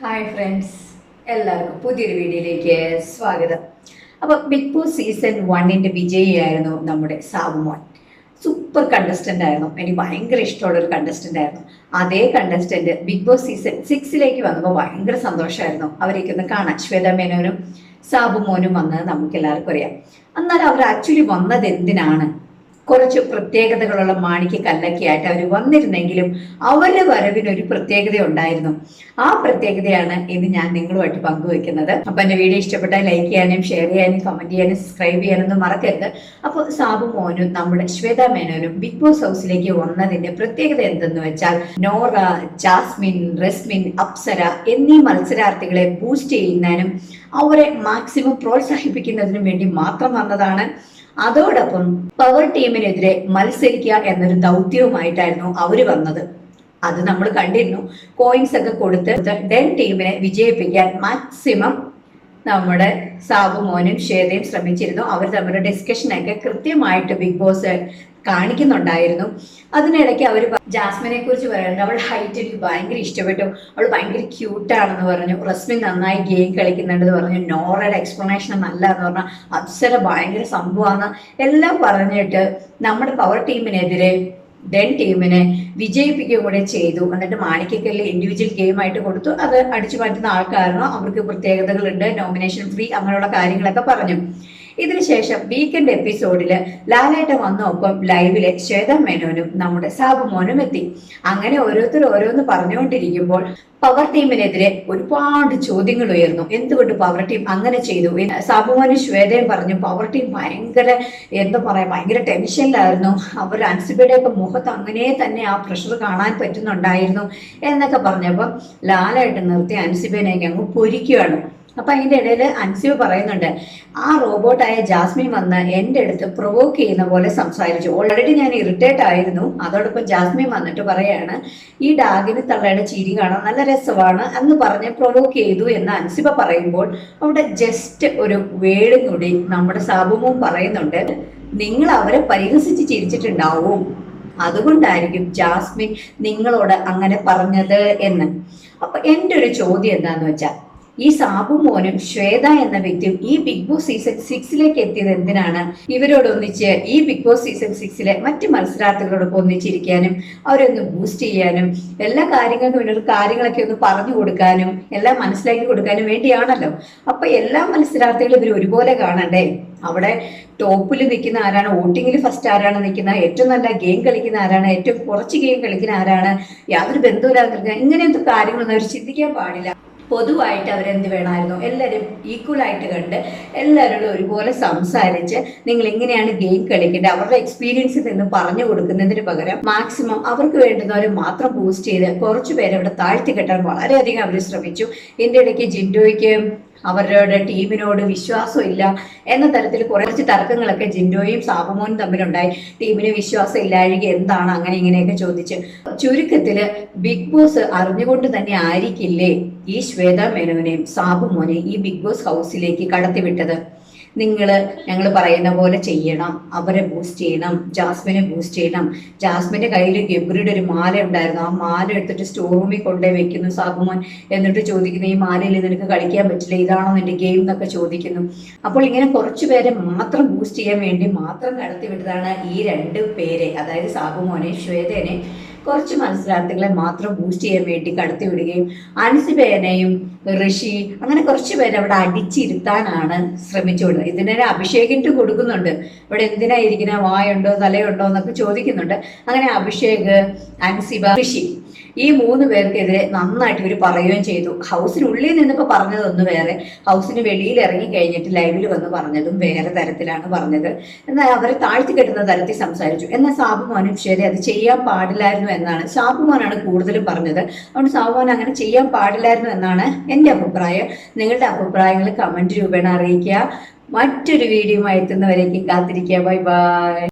Hi friends, എല്ലാവർക്കും പുതിയൊരു വീഡിയോയിലേക്ക് സ്വാഗതം. അപ്പോൾ ബിഗ് ബോസ് സീസൺ 1 വിജയിയായിരുന്നു നമ്മുടെ സാബുമോൻ. സൂപ്പർ കണ്ടസ്റ്റന്റ് ആയിരുന്നു. എനിക്ക് ഭയങ്കര ഇഷ്ടമുള്ള ഒരു കണ്ടസ്റ്റന്റ് ആയിരുന്നു. അതേ കണ്ടസ്റ്റന്റ് ബിഗ് ബോസ് സീസൺ 6 വന്നപ്പോൾ ഭയങ്കര സന്തോഷമായിരുന്നു. അവരേക്ക് ഒന്ന് കാണാൻ ശ്വേത മേനോനും സാബുമോനും വന്നത് നമുക്ക് എല്ലാവർക്കും അറിയാം. എന്നാൽ അവർ ആക്ച്വലി വന്നത് എന്തിനാണ്? കുറച്ച് പ്രത്യേകതകളുള്ള മാണിക്ക് കല്ലൊക്കെയായിട്ട് അവർ വന്നിരുന്നെങ്കിലും അവരുടെ വരവിനൊരു പ്രത്യേകത ഉണ്ടായിരുന്നു. ആ പ്രത്യേകതയാണ് ഇന്ന് ഞാൻ നിങ്ങളുമായിട്ട് പങ്കുവെക്കുന്നത്. അപ്പൊ എന്റെ വീഡിയോ ഇഷ്ടപ്പെട്ടാൽ ലൈക്ക് ചെയ്യാനും ഷെയർ ചെയ്യാനും കമന്റ് ചെയ്യാനും സബ്സ്ക്രൈബ് ചെയ്യാനൊന്നും മറക്കരുത്. അപ്പോൾ സാബു മോനും നമ്മുടെ ശ്വേത മേനോനും ബിഗ് ബോസ് ഹൗസിലേക്ക് വന്നതിന്റെ പ്രത്യേകത എന്തെന്ന് വെച്ചാൽ നോറ, ജാസ്മിൻ, റസ്മിൻ, അപ്സര എന്നീ മത്സരാർത്ഥികളെ ബൂസ്റ്റ് ചെയ്യുന്നതിനും അവരെ മാക്സിമം പ്രോത്സാഹിപ്പിക്കുന്നതിനും വേണ്ടി മാത്രം വന്നതാണ്. അതോടൊപ്പം പവർ ടീമിനെതിരെ മത്സരിക്കുക എന്നൊരു ദൗത്യവുമായിട്ടായിരുന്നു അവര് വന്നത്. അത് നമ്മൾ കണ്ടിരുന്നു. കോയിൻസ് ഒക്കെ കൊടുത്ത് ഡെൻ ടീമിനെ വിജയിപ്പിക്കാൻ മാക്സിമം നമ്മുടെ സാബുമോനും ശ്വേതയും ശ്രമിച്ചിരുന്നു. അവർ തമ്മിലുള്ള ഡിസ്കഷനൊക്കെ കൃത്യമായിട്ട് ബിഗ് ബോസ് കാണിക്കുന്നുണ്ടായിരുന്നു. അതിനിടയ്ക്ക് അവർ ജാസ്മിനെ കുറിച്ച് പറയുന്നത് അവളുടെ ഹൈറ്റ് എനിക്ക് ഭയങ്കര ഇഷ്ടപ്പെട്ടു, അവൾ ഭയങ്കര ക്യൂട്ടാണെന്ന് പറഞ്ഞു. റസ്മിൻ നന്നായി ഗെയിം കളിക്കുന്നുണ്ടെന്ന് പറഞ്ഞു. നോറയുടെ എക്സ്പ്ലനേഷൻ നല്ല എന്ന് പറഞ്ഞു. അപ്സര ഭയങ്കര സംഭവമാണ് എല്ലാം പറഞ്ഞിട്ട് നമ്മുടെ പവർ ടീമിനെതിരെ ഡെൻ ടീമിനെ വിജയിപ്പിക്കുക കൂടെ ചെയ്തു. എന്നിട്ട് മാണിക്കക്കല്ല് ഇൻഡിവിജ്വൽ ഗെയിം ആയിട്ട് കൊടുത്തു. അത് അടിച്ചു മാറ്റുന്ന ആൾക്കാരണോ, അവർക്ക് പ്രത്യേകതകളുണ്ട്, നോമിനേഷൻ ഫ്രീ, അങ്ങനെയുള്ള കാര്യങ്ങളൊക്കെ പറഞ്ഞു. ഇതിനുശേഷം വീക്കെൻഡ് എപ്പിസോഡില് ലാലേട്ടൻ വന്നൊപ്പം ലൈവില് ശ്വേത മേനോനും നമ്മുടെ സാബുമോനും എത്തി. അങ്ങനെ ഓരോരുത്തർ ഓരോന്ന് പറഞ്ഞുകൊണ്ടിരിക്കുമ്പോൾ പവർ ടീമിനെതിരെ ഒരുപാട് ചോദ്യങ്ങൾ ഉയർന്നു. എന്തുകൊണ്ട് പവർ ടീം അങ്ങനെ ചെയ്തു? സാബുമോനും ശ്വേതയും പറഞ്ഞു പവർ ടീം ഭയങ്കര എന്താ പറയാ ഭയങ്കര ടെൻഷനിലായിരുന്നു. അവർ അൻസിബയുടെ ഒക്കെ മുഖത്ത് അങ്ങനെ തന്നെ ആ പ്രഷർ കാണാൻ പറ്റുന്നുണ്ടായിരുന്നു എന്നൊക്കെ പറഞ്ഞപ്പോൾ ലാലായിട്ട് നിർത്തി അൻസിബേനെയൊക്കെ അങ്ങ് പൊരിക്കുകയാണ്. അപ്പൊ അതിന്റെ ഇടയിൽ അൻസിബ പറയുന്നുണ്ട്, ആ റോബോട്ടായ ജാസ്മിൻ വന്ന് എൻ്റെ അടുത്ത് പ്രൊവോക്ക് ചെയ്യുന്ന പോലെ സംസാരിച്ചു. ഓൾറെഡി ഞാൻ ഇറിറ്റേറ്റ് ആയിരുന്നു. അതോടൊപ്പം ജാസ്മിൻ വന്നിട്ട് പറയാണ്, ഈ ഡാഗിന് തള്ളയുടെ ചിരി കാണാൻ നല്ല രസമാണ് എന്ന് പറഞ്ഞ് പ്രൊവോക്ക് ചെയ്തു എന്ന് അൻസിബ പറയുമ്പോൾ അവിടെ ജസ്റ്റ് ഒരു വേടും കൂടി നമ്മുടെ സാബുമോൻ പറയുന്നുണ്ട്, നിങ്ങൾ അവരെ പരിഹസിച്ച് ചിരിച്ചിട്ടുണ്ടാവും, അതുകൊണ്ടായിരിക്കും ജാസ്മിൻ നിങ്ങളോട് അങ്ങനെ പറഞ്ഞത് എന്ന്. അപ്പൊ എൻ്റെ ഒരു ചോദ്യം എന്താന്ന് വെച്ചാൽ, ഈ സാബുമോനും ശ്വേത എന്ന വ്യക്തിയും ഈ ബിഗ് ബോസ് സീസൺ 6 എത്തിയത് എന്തിനാണ്? ഇവരോടൊന്നിച്ച് ഈ ബിഗ് ബോസ് സീസൺ 6 മറ്റ് മത്സരാർത്ഥികളോടൊപ്പം ഒന്നിച്ചിരിക്കാനും അവരൊന്ന് ബൂസ്റ്റ് ചെയ്യാനും എല്ലാ കാര്യങ്ങൾക്കും വേണ്ടി കാര്യങ്ങളൊക്കെ ഒന്ന് പറഞ്ഞു കൊടുക്കാനും എല്ലാം മനസ്സിലാക്കി കൊടുക്കാനും വേണ്ടിയാണല്ലോ. അപ്പൊ എല്ലാ മത്സരാർത്ഥികളും ഇവർ ഒരുപോലെ കാണണ്ടേ? അവിടെ ടോപ്പിൽ നിൽക്കുന്ന ആരാണ്, വോട്ടിങ്ങിൽ ഫസ്റ്റ് ആരാണ് നിൽക്കുന്നത്, ഏറ്റവും നല്ല ഗെയിം കളിക്കുന്ന ആരാണ്, ഏറ്റവും കുറച്ച് ഗെയിം കളിക്കുന്ന ആരാണ്, യാതൊരു ബന്ധമില്ലാതെ നിൽക്കുക, ഇങ്ങനത്തെ കാര്യങ്ങളൊന്നും അവർ ചിന്തിക്കാൻ പാടില്ല. പൊതുവായിട്ട് അവരെന്ത് വേണമായിരുന്നു, എല്ലാവരും ഈക്വൽ ആയിട്ട് കണ്ട് എല്ലാവരോടും ഒരുപോലെ സംസാരിച്ച് നിങ്ങൾ എങ്ങനെയാണ് ഗെയിം കളിക്കേണ്ടത് അവരുടെ എക്സ്പീരിയൻസിൽ നിന്ന് പറഞ്ഞു കൊടുക്കുന്നതിന് പകരം മാക്സിമം അവർക്ക് വേണ്ടുന്നവരെ മാത്രം ബൂസ്റ്റ് ചെയ്ത് കുറച്ചു പേരെ അവിടെ താഴ്ത്തി കെട്ടാൻ വളരെയധികം അവർ ശ്രമിച്ചു. ഇതിൻ്റെ ഇടയ്ക്ക് ജിൻഡോയ്ക്ക് അവരുടെ ടീമിനോട് വിശ്വാസം ഇല്ല എന്ന തരത്തിൽ കുറച്ച് തർക്കങ്ങളൊക്കെ ജിൻഡോയും സാബുമോനും തമ്മിലുണ്ടായി. ടീമിന് വിശ്വാസം ഇല്ലാഴിക എന്താണ് അങ്ങനെ ഇങ്ങനെയൊക്കെ ചോദിച്ച് ചുരുക്കത്തില് ബിഗ് ബോസ് അറിഞ്ഞുകൊണ്ട് തന്നെ ആയിരിക്കില്ലേ ഈ ശ്വേത മേനോനെയും സാബുമോനെയും ഈ ബിഗ് ബോസ് ഹൗസിലേക്ക് കടത്തിവിട്ടത്? ഞങ്ങൾ പറയുന്ന പോലെ ചെയ്യണം, അവരെ ബൂസ്റ്റ് ചെയ്യണം, ജാസ്മിനെ ബൂസ്റ്റ് ചെയ്യണം. ജാസ്മിന്റെ കയ്യിൽ ഗബ്രിയുടെ ഒരു മാല ഉണ്ടായിരുന്നു. ആ മാല എടുത്തിട്ട് സ്റ്റോർ റൂമിൽ കൊണ്ടുപോയി വെക്കുന്നു സാബുമോൻ. എന്നിട്ട് ചോദിക്കുന്നു, ഈ മാലയിൽ നിനക്ക് കളിക്കാൻ പറ്റില്ല, ഇതാണോ നിന്റെ ഗെയിം എന്നൊക്കെ ചോദിക്കുന്നു. അപ്പോൾ ഇങ്ങനെ കുറച്ചു പേരെ മാത്രം ബൂസ്റ്റ് ചെയ്യാൻ വേണ്ടി മാത്രം കടത്തിവിട്ടതാണ് ഈ 2 പേരെ, അതായത് സാബുമോനെ ശ്വേതനെ കുറച്ച് മത്സരാർത്ഥികളെ മാത്രം ബൂസ്റ്റ് ചെയ്യാൻ വേണ്ടി കടത്തിവിടുകയും അൻസിബേനെയും ഋഷി അങ്ങനെ കുറച്ച് പേരെ അവിടെ അടിച്ചിരുത്താനാണ് ശ്രമിച്ചുകൊടുക്കുന്നത്. ഇതിനൊരു അഭിഷേകിട്ട് കൊടുക്കുന്നുണ്ട്. ഇവിടെ എന്തിനാ ഇരിക്കുന്ന, വായുണ്ടോ തലയുണ്ടോ എന്നൊക്കെ ചോദിക്കുന്നുണ്ട്. അങ്ങനെ അഭിഷേക്, അൻസിബ, ഋഷി ഈ 3 പേർക്കെതിരെ നന്നായിട്ട് ഇവർ പറയുകയും ചെയ്തു. ഹൗസിനുള്ളിൽ നിന്നിപ്പോൾ പറഞ്ഞതൊന്ന് വേറെ, ഹൗസിന് വെളിയിൽ ഇറങ്ങി കഴിഞ്ഞിട്ട് ലൈവിൽ വന്ന് പറഞ്ഞതും വേറെ തരത്തിലാണ് പറഞ്ഞത്. എന്നാൽ അവരെ താഴ്ത്തി കെട്ടുന്ന തരത്തിൽ സംസാരിച്ചു. എന്നാൽ സാബുമോനും ശരി അത് ചെയ്യാൻ പാടില്ലായിരുന്നു എന്നാണ് സാബുമോനാണ് കൂടുതലും പറഞ്ഞത്. അതുകൊണ്ട് സാബുമോൻ അങ്ങനെ ചെയ്യാൻ പാടില്ലായിരുന്നു എന്നാണ് എൻ്റെ അഭിപ്രായം. നിങ്ങളുടെ അഭിപ്രായങ്ങൾ കമന്റ് രൂപേണ അറിയിക്കുക. മറ്റൊരു വീഡിയോയുമായി എത്തുന്നവരേക്ക് കാത്തിരിക്കുക. Bye bye.